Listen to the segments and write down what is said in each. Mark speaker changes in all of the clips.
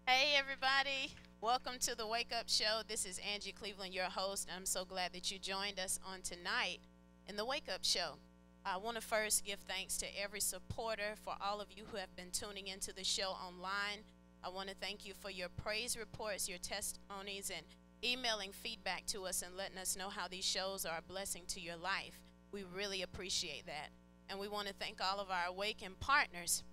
Speaker 1: Hey, everybody. Welcome to the Wake Up Show. This is Angie Cleveland, your host. I'm so glad that you joined us on tonight in the Wake Up Show. I want to first give thanks to every supporter, for all of you who have been tuning into the show online. I want to thank you for your praise reports, your testimonies, and emailing feedback to us and letting us know how these shows are a blessing to your life. We really appreciate that. And we want to thank all of our Awaken partners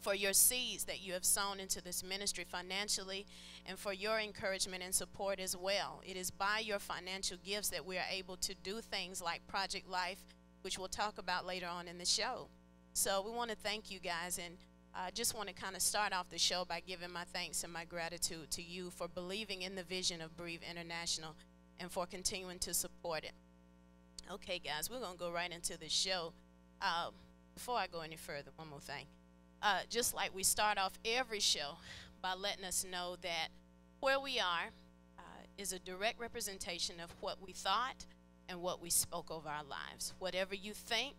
Speaker 1: for your seeds that you have sown into this ministry financially, and for your encouragement and support as well. It is by your financial gifts that we are able to do things like Project Life, which we'll talk about later on in the show. So we want to thank you guys, and I just want to kind of start off the show by giving my thanks and my gratitude to you for believing in the vision of Breathe International and for continuing to support it. Okay, guys, we're going to go right into the show. Before I go any further, one more thing. Just like we start off every show by letting us know that where we are is a direct representation of what we thought and what we spoke over our lives. Whatever you think,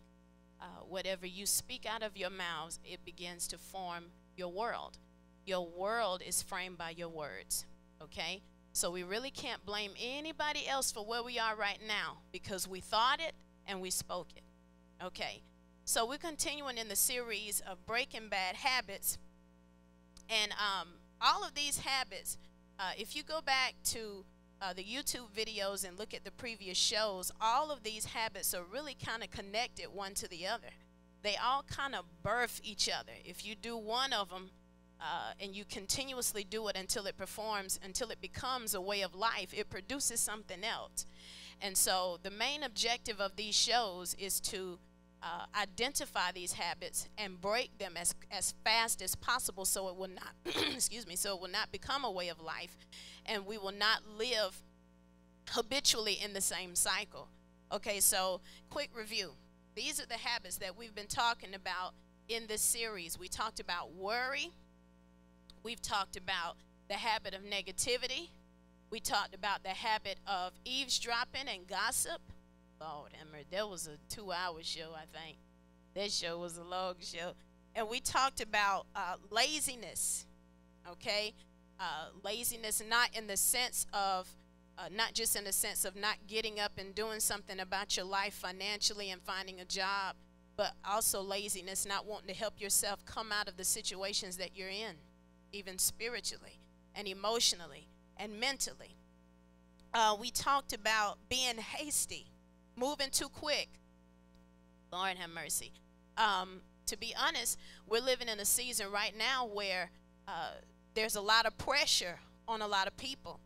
Speaker 1: whatever you speak out of your mouths, it begins to form your world. Your world is framed by your words, okay? So we really can't blame anybody else for where we are right now, because we thought it and we spoke it, okay? So we're continuing in the series of breaking bad habits, and all of these habits, if you go back to the YouTube videos and look at the previous shows, all of these habits are really kind of connected one to the other. They all kind of birth each other. If you do one of them and you continuously do it until it performs, until it becomes a way of life, it produces something else. And so the main objective of these shows is to identify these habits and break them as fast as possible, so it will not excuse me, so it will not become a way of life, and we will not live habitually in the same cycle. Okay, so quick review. These are the habits that we've been talking about in this series. We talked about worry. We've talked about the habit of negativity. We talked about the habit of eavesdropping and gossip. Lord, Emmer, that was a 2-hour show, I think. That show was a long show. And we talked about laziness, okay? Laziness not in the sense of, not just in the sense of not getting up and doing something about your life financially and finding a job, but also laziness, not wanting to help yourself come out of the situations that you're in, even spiritually and emotionally and mentally. We talked about being hasty, moving too quick. Lord have mercy. To be honest, we're living in a season right now where there's a lot of pressure on a lot of people.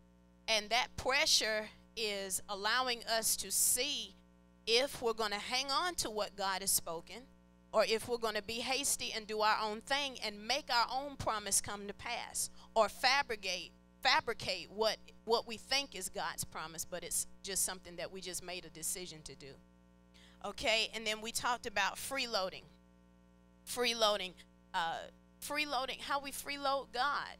Speaker 1: And that pressure is allowing us to see if we're going to hang on to what God has spoken, or if we're going to be hasty and do our own thing and make our own promise come to pass, or fabricate what we think is God's promise, but it's just something that we just made a decision to do. Okay, and then we talked about freeloading. Freeloading, how we freeload God.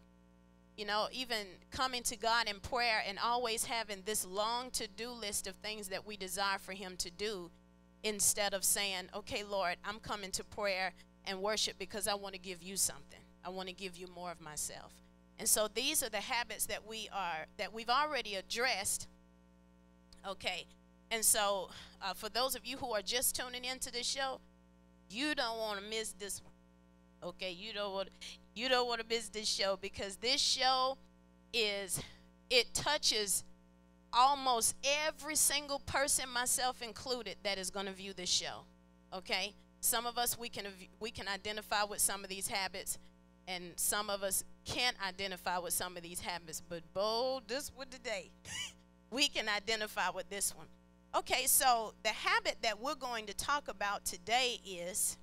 Speaker 1: You know, even coming to God in prayer and always having this long to-do list of things that we desire for him to do, instead of saying, okay, Lord, I'm coming to prayer and worship because I want to give you something. I want to give you more of myself. And so these are the habits that we've already addressed. Okay, and so for those of you who are just tuning into this show, you don't want to miss this one. Okay, you don't want to miss this show, because this show it touches almost every single person, myself included, that is going to view this show. Okay, some of us we can identify with some of these habits, and some of us can't identify with some of these habits, but this one today, we can identify with this one. Okay, so the habit that we're going to talk about today is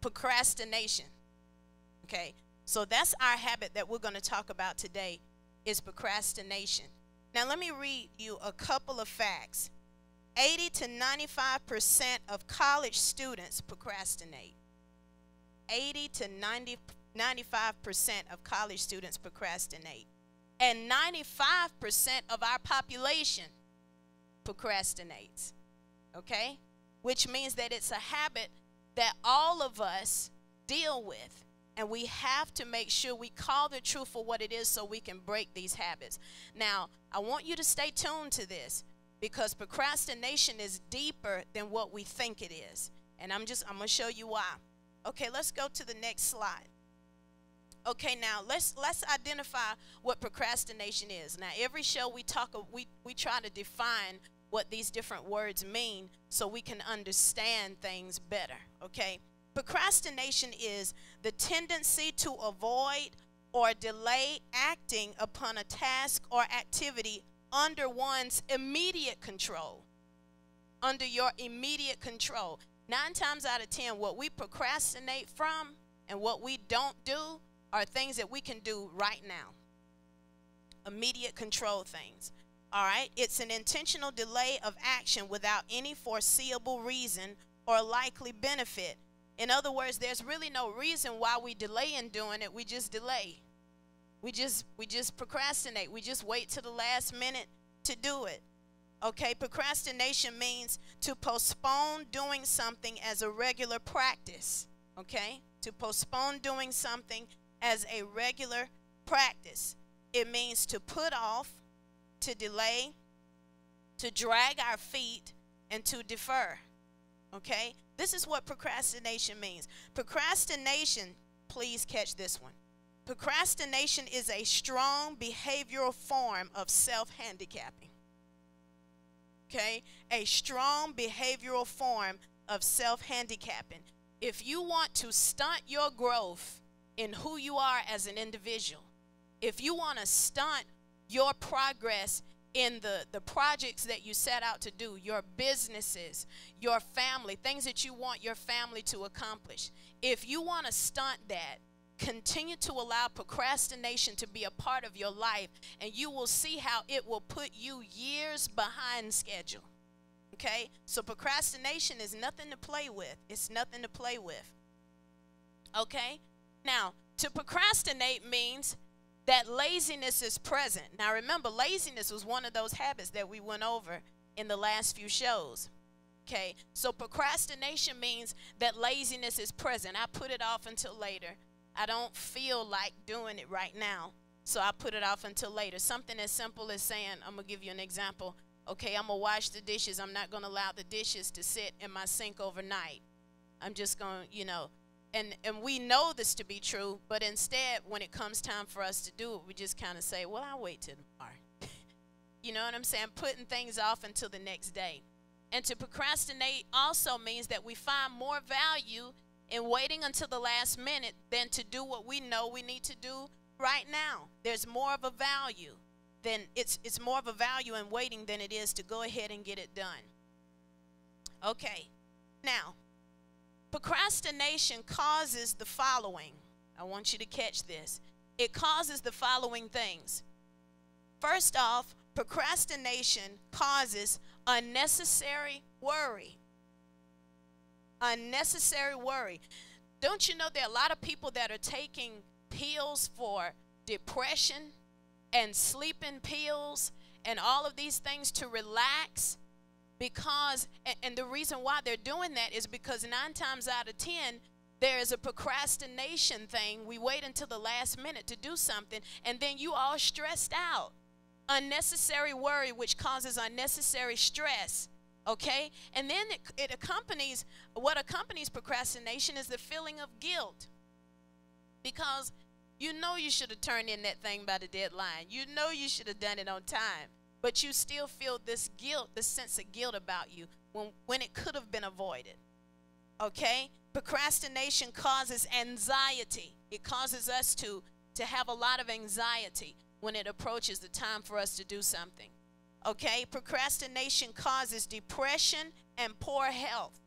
Speaker 1: procrastination. Okay, so that's our habit that we're going to talk about today, is procrastination. Now let me read you a couple of facts. 80 to 95% of college students procrastinate. 80 to 95% of college students procrastinate. And 95% of our population procrastinates. Okay? Which means that it's a habit that all of us deal with. And we have to make sure we call the truth for what it is so we can break these habits. Now, I want you to stay tuned to this because procrastination is deeper than what we think it is. And I'm going to show you why. Okay, let's go to the next slide. Okay, now let's identify what procrastination is. Now, every show we try to define what these different words mean so we can understand things better, okay? Procrastination is the tendency to avoid or delay acting upon a task or activity under one's immediate control. Under your immediate control. 9 times out of 10, what we procrastinate from and what we don't do are things that we can do right now. Immediate control things. All right? It's an intentional delay of action without any foreseeable reason or likely benefit. In other words, there's really no reason why we delay in doing it. We just delay. We just procrastinate. We just wait till the last minute to do it. Okay? Procrastination means to postpone doing something as a regular practice. Okay? To postpone doing something as a regular practice. It means to put off, to delay, to drag our feet, and to defer. Okay? This is what procrastination means. Procrastination, please catch this one. Procrastination is a strong behavioral form of self-handicapping. Okay? A strong behavioral form of self-handicapping. If you want to stunt your growth in who you are as an individual, if you want to stunt your progress in the projects that you set out to do, your businesses, your family, things that you want your family to accomplish, if you want to stunt that, continue to allow procrastination to be a part of your life, and you will see how it will put you years behind schedule. Okay? So procrastination is nothing to play with. It's nothing to play with. Okay? Now, to procrastinate means that laziness is present. Now, remember, laziness was one of those habits that we went over in the last few shows. Okay? So procrastination means that laziness is present. I put it off until later. I don't feel like doing it right now, so I put it off until later. Something as simple as saying, I'm going to give you an example. Okay, I'm going to wash the dishes. I'm not going to allow the dishes to sit in my sink overnight. I'm just going to, and we know this to be true, but instead, when it comes time for us to do it, we just kind of say, well, I'll wait till tomorrow. You know what I'm saying? Putting things off until the next day. And to procrastinate also means that we find more value in waiting until the last minute than to do what we know we need to do right now. There's more of a value than it's more of a value in waiting than it is to go ahead and get it done. Okay. Now, procrastination causes the following. I want you to catch this. It causes the following things. First off, procrastination causes unnecessary worry. Unnecessary worry. Don't you know there are a lot of people that are taking pills for depression and sleeping pills and all of these things to relax? Because, and the reason why they're doing that is because 9 times out of 10, there is a procrastination thing. We wait until the last minute to do something, and then you all stressed out. Unnecessary worry, which causes unnecessary stress. Okay? And then it accompanies, what accompanies procrastination is the feeling of guilt. Because you know you should have turned in that thing by the deadline. You know you should have done it on time. But you still feel this guilt, this sense of guilt about you when it could have been avoided. Okay? Procrastination causes anxiety. It causes us to have a lot of anxiety when it approaches the time for us to do something. Okay? Procrastination causes depression and poor health.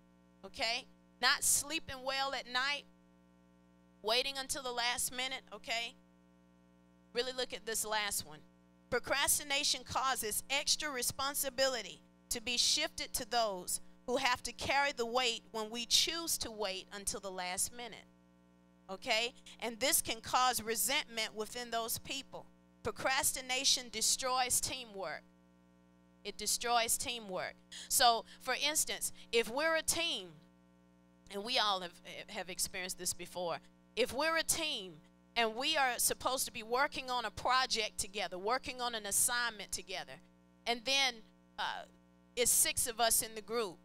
Speaker 1: Okay? Not sleeping well at night, waiting until the last minute. Okay? Really look at this last one. Procrastination causes extra responsibility to be shifted to those who have to carry the weight when we choose to wait until the last minute. Okay? And this can cause resentment within those people. Procrastination destroys teamwork. It destroys teamwork. So, for instance, if we're a team, and we all have experienced this before, If we're a team and we are supposed to be working on a project together, working on an assignment together, and then it's 6 of us in the group,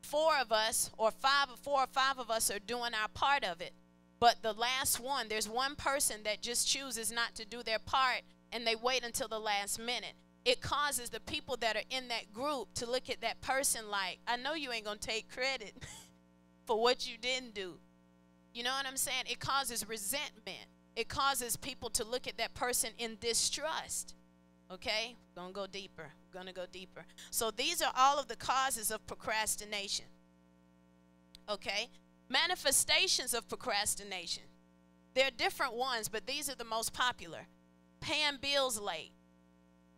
Speaker 1: 4 of us or 4 or 5 of us are doing our part of it, but the last one, there's one person that just chooses not to do their part and they wait until the last minute. It causes the people that are in that group to look at that person like, I know you ain't going to take credit for what you didn't do. You know what I'm saying? It causes resentment. It causes people to look at that person in distrust. Okay? We're going to go deeper. We're going to go deeper. So these are all of the causes of procrastination. Okay? Manifestations of procrastination. There are different ones, but these are the most popular. Paying bills late.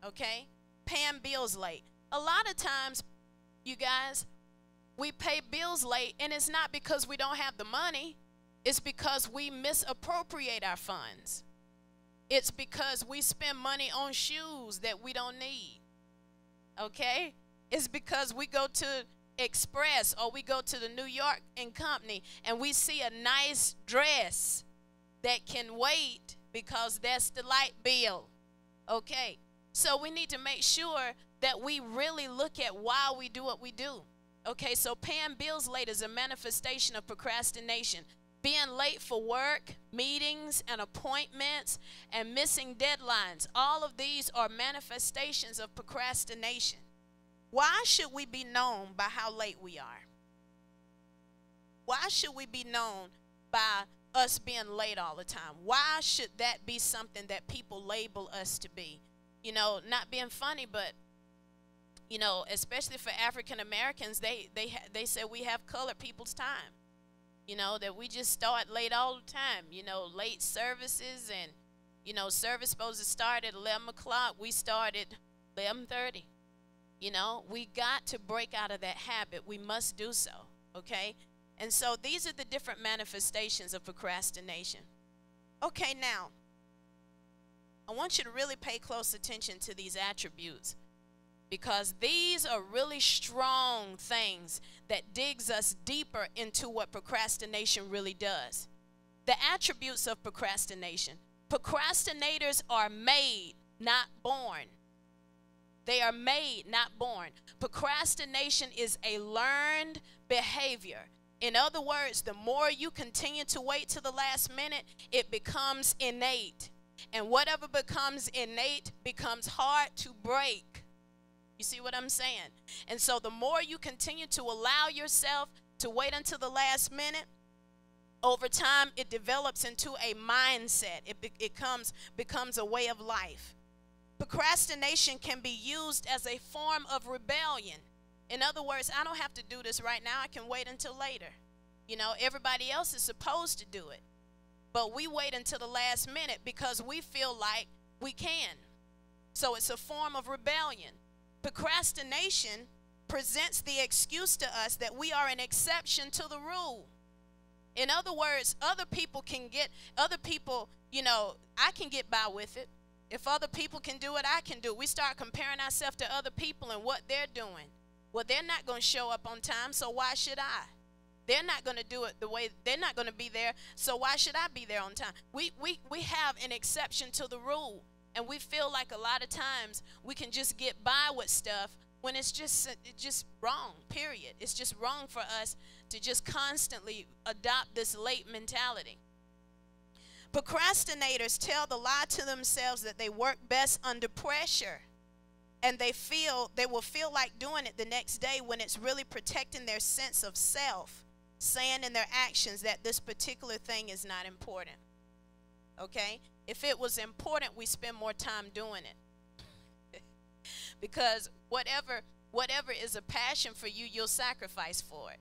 Speaker 1: Okay? Paying bills late. A lot of times, you guys, we pay bills late, and it's not because we don't have the money. It's because we misappropriate our funds. It's because we spend money on shoes that we don't need. Okay? It's because we go to Express or we go to the New York and Company and we see a nice dress that can wait because that's the light bill. Okay? So we need to make sure that we really look at why we do what we do. Okay? So paying bills late is a manifestation of procrastination. Being late for work, meetings, and appointments, and missing deadlines. All of these are manifestations of procrastination. Why should we be known by how late we are? Why should we be known by us being late all the time? Why should that be something that people label us to be? You know, not being funny, but, you know, especially for African Americans, they say we have colored people's time. You know, that we just start late all the time. You know, late services and, you know, service supposed to start at 11 o'clock. We start at 11:30. You know, we got to break out of that habit. We must do so, okay? And so these are the different manifestations of procrastination. Okay, now, I want you to really pay close attention to these attributes, because these are really strong things that digs us deeper into what procrastination really does. The attributes of procrastination. Procrastinators are made, not born. They are made, not born. Procrastination is a learned behavior. In other words, the more you continue to wait to the last minute, it becomes innate. And whatever becomes innate becomes hard to break. You see what I'm saying? And so the more you continue to allow yourself to wait until the last minute, over time it develops into a mindset. It becomes a way of life. Procrastination can be used as a form of rebellion. In other words, I don't have to do this right now. I can wait until later. You know, everybody else is supposed to do it. But we wait until the last minute because we feel like we can. So it's a form of rebellion. Procrastination presents the excuse to us that we are an exception to the rule. In other words, other people, you know, I can get by with it. If other people can do it, I can do it. We start comparing ourselves to other people and what they're doing. Well, they're not going to show up on time, so why should I? They're not going to do it the way, they're not going to be there, so why should I be there on time? We have an exception to the rule, and we feel like a lot of times we can just get by with stuff when it's just wrong, period. It's just wrong for us to just constantly adopt this late mentality. Procrastinators tell the lie to themselves that they work best under pressure, and they will feel like doing it the next day when it's really protecting their sense of self, saying in their actions that this particular thing is not important. Okay? If it was important, we spend more time doing it. Because whatever is a passion for you, you'll sacrifice for it.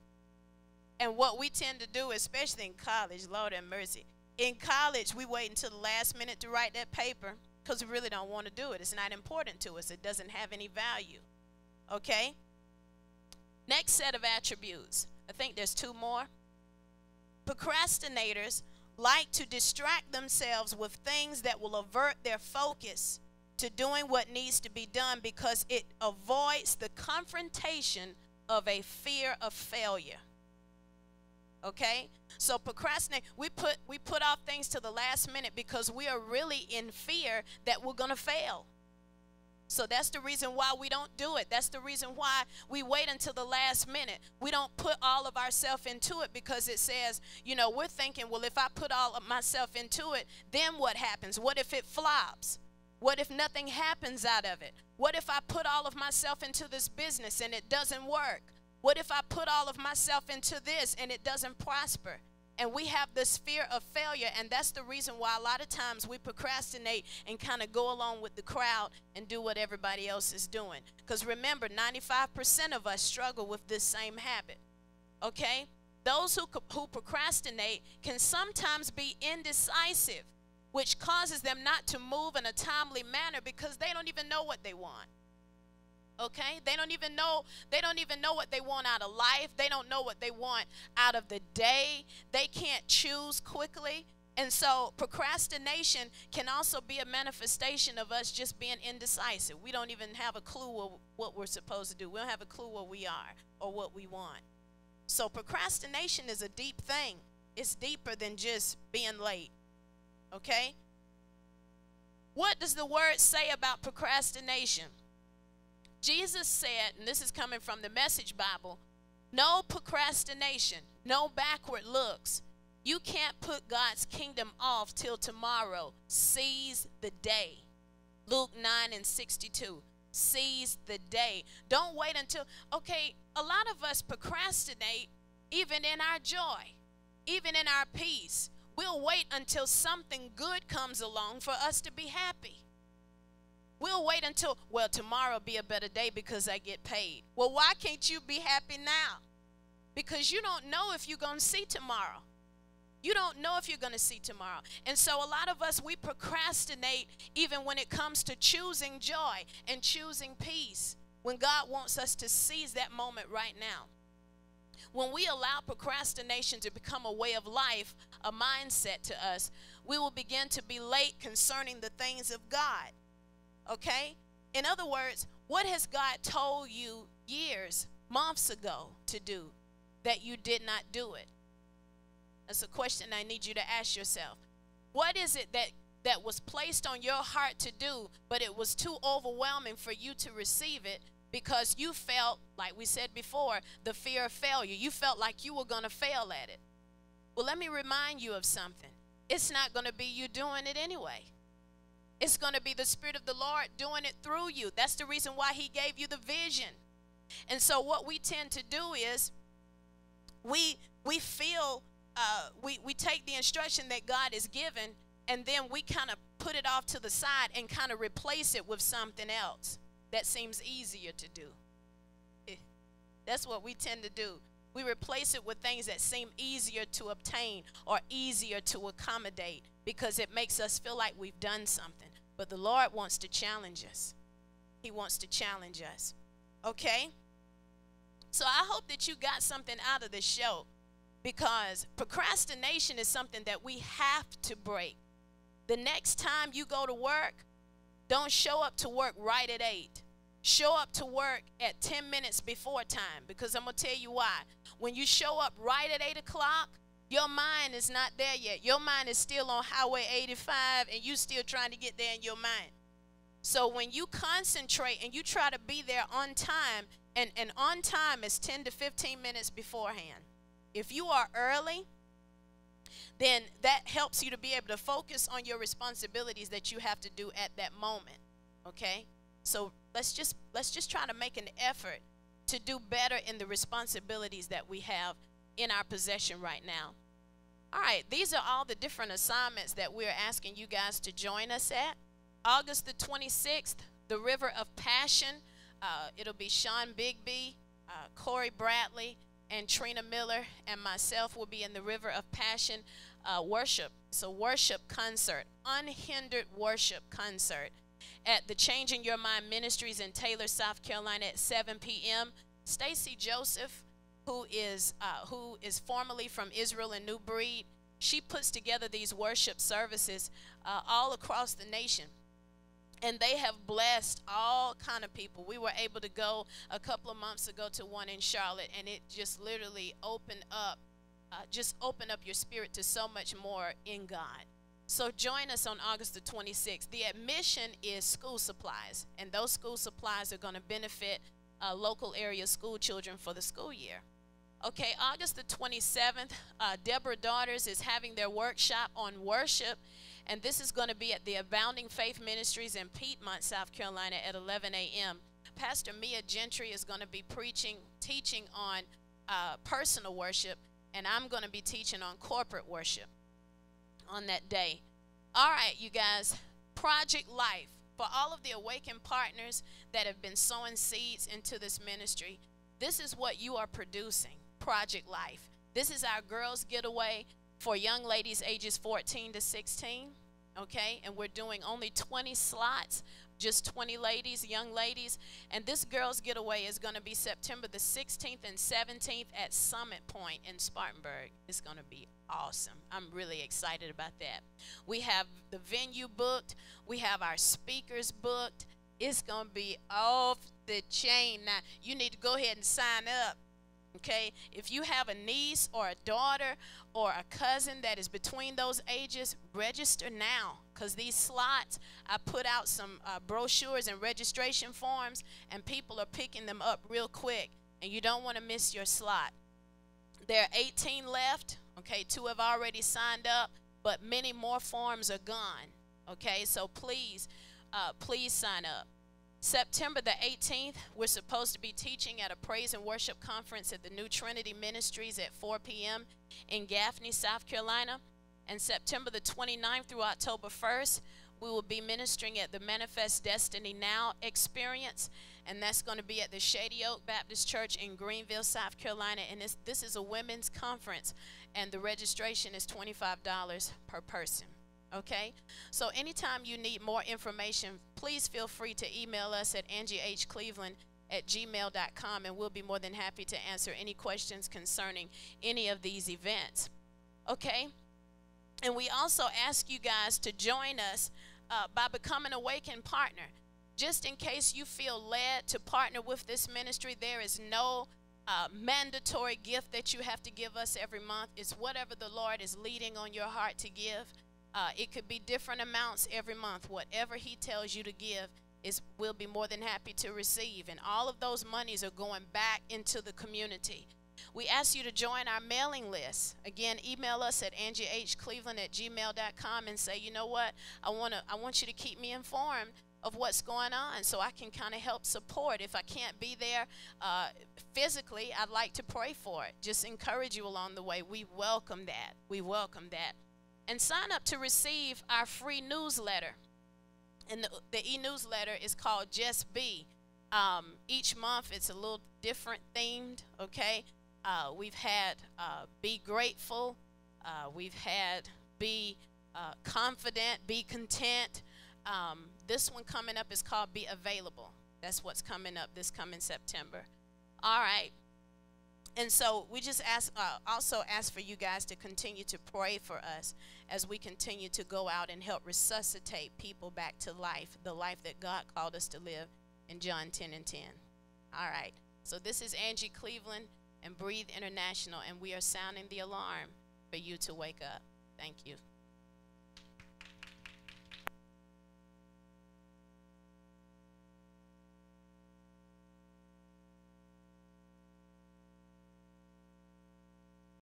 Speaker 1: And what we tend to do, especially in college, Lord have mercy, in college, we wait until the last minute to write that paper because we really don't want to do it. It's not important to us. It doesn't have any value. Okay? Next set of attributes. I think there's 2 more. Procrastinators like to distract themselves with things that will avert their focus to doing what needs to be done because it avoids the confrontation of a fear of failure. Okay? So procrastinate, we put off things to the last minute because we are really in fear that we're going to fail. So that's the reason why we don't do it. That's the reason why we wait until the last minute. We don't put all of ourselves into it because it says, you know, we're thinking, well, if I put all of myself into it, then what happens? What if it flops? What if nothing happens out of it? What if I put all of myself into this business and it doesn't work? What if I put all of myself into this and it doesn't prosper? And we have this fear of failure, and that's the reason why a lot of times we procrastinate and kind of go along with the crowd and do what everybody else is doing. Because remember, 95% of us struggle with this same habit, okay? Those who procrastinate can sometimes be indecisive, which causes them not to move in a timely manner because they don't even know what they want. Okay, they don't even know what they want out of life. They don't know what they want out of the day. They can't choose quickly. And so procrastination can also be a manifestation of us just being indecisive. We don't even have a clue of what we're supposed to do. We don't have a clue where we are or what we want. So procrastination is a deep thing. It's deeper than just being late. Okay? What does the word say about procrastination? Jesus said, and this is coming from the Message Bible, no procrastination, no backward looks. You can't put God's kingdom off till tomorrow. Seize the day. Luke 9:62. Seize the day. Don't wait until, okay, a lot of us procrastinate even in our joy, even in our peace. We'll wait until something good comes along for us to be happy. We'll wait until, well, tomorrow will be a better day because I get paid. Well, why can't you be happy now? Because you don't know if you're going to see tomorrow. You don't know if you're going to see tomorrow. And so a lot of us, we procrastinate even when it comes to choosing joy and choosing peace, when God wants us to seize that moment right now. When we allow procrastination to become a way of life, a mindset to us, we will begin to be late concerning the things of God. Okay? In other words, what has God told you years, months ago to do that you did not do it? That's a question I need you to ask yourself. What is it that was placed on your heart to do, but it was too overwhelming for you to receive it because you felt, like we said before, the fear of failure. You felt like you were going to fail at it. Well, let me remind you of something. It's not going to be you doing it anyway. It's going to be the Spirit of the Lord doing it through you. That's the reason why he gave you the vision. And so what we tend to do is we take the instruction that God has given, and then we kind of put it off to the side and kind of replace it with something else that seems easier to do. That's what we tend to do. We replace it with things that seem easier to obtain or easier to accommodate because it makes us feel like we've done something. But the Lord wants to challenge us. He wants to challenge us. Okay? So I hope that you got something out of this show, because procrastination is something that we have to break. The next time you go to work, don't show up to work right at 8. Show up to work at 10 minutes before time, because I'm going to tell you why. When you show up right at 8 o'clock, your mind is not there yet. Your mind is still on Highway 85, and you still trying to get there in your mind. So when you concentrate and you try to be there on time, and on time is 10 to 15 minutes beforehand. If you are early, then that helps you to be able to focus on your responsibilities that you have to do at that moment. Okay? So let's just try to make an effort to do better in the responsibilities that we have in our possession right now. All right, these are all the different assignments that we're asking you guys to join us at. August the 26th, the River of Passion. It'll be Sean Bigby, Corey Bradley, and Trina Miller, and myself will be in the River of Passion worship. It's a worship concert, unhindered worship concert at the Changing Your Mind Ministries in Taylor, South Carolina at 7 p.m. Stacy Joseph, who is formerly from Israel and New Breed, she puts together these worship services all across the nation. And they have blessed all kind of people. We were able to go a couple of months ago to one in Charlotte, and it just literally opened up just open up your spirit to so much more in God. So join us on August the 26th. The admission is school supplies, and those school supplies are going to benefit local area school children for the school year. Okay, August the 27th, Deborah Daughters is having their workshop on worship, and this is going to be at the Abounding Faith Ministries in Piedmont, South Carolina at 11 a.m. Pastor Mia Gentry is going to be teaching on personal worship, and I'm going to be teaching on corporate worship on that day. All right, you guys, Project Life. For all of the awakened partners that have been sowing seeds into this ministry, this is what you are producing, Project Life. This is our girls' getaway for young ladies ages 14 to 16, okay? And we're doing only 20 slots, just 20 ladies, young ladies. And this girls' getaway is going to be September the 16th and 17th at Summit Point in Spartanburg. It's going to be awesome. I'm really excited about that. We have the venue booked. We have our speakers booked. It's going to be off the chain. Now, you need to go ahead and sign up, okay? If you have a niece or a daughter or a cousin that is between those ages, register now, because these slots, I put out some brochures and registration forms, and people are picking them up real quick, and you don't want to miss your slot. There are 18 left, okay? 2 have already signed up, but many more forms are gone, okay? So please, please sign up. September the 18th, we're supposed to be teaching at a praise and worship conference at the New Trinity Ministries at 4 p.m. in Gaffney, South Carolina. And September the 29th through October 1st, we will be ministering at the Manifest Destiny Now experience, and that's going to be at the Shady Oak Baptist Church in Greenville, South Carolina. And this is a women's conference, and the registration is $25 per person. Okay, so anytime you need more information, please feel free to email us at angiehcleveland@gmail.com, and we'll be more than happy to answer any questions concerning any of these events. Okay, and we also ask you guys to join us by becoming an Awakened partner. Just in case you feel led to partner with this ministry, there is no mandatory gift that you have to give us every month. It's whatever the Lord is leading on your heart to give. It could be different amounts every month. Whatever he tells you to give, we'll be more than happy to receive. And all of those monies are going back into the community. We ask you to join our mailing list. Again, email us at angiehcleveland@gmail.com and say, you know what, I want you to keep me informed of what's going on so I can kind of help support. If I can't be there physically, I'd like to pray for it. Just encourage you along the way. We welcome that. We welcome that. And sign up to receive our free newsletter. And the e-newsletter is called Just Be. Each month it's a little different themed, okay? We've had Be Grateful. We've had Be Confident, Be Content. This one coming up is called Be Available. That's what's coming up this coming September. All right. And so we just also ask for you guys to continue to pray for us as we continue to go out and help resuscitate people back to life, the life that God called us to live in John 10:10. All right. So this is Angie Cleveland and Breathe International, and we are sounding the alarm for you to wake up. Thank you.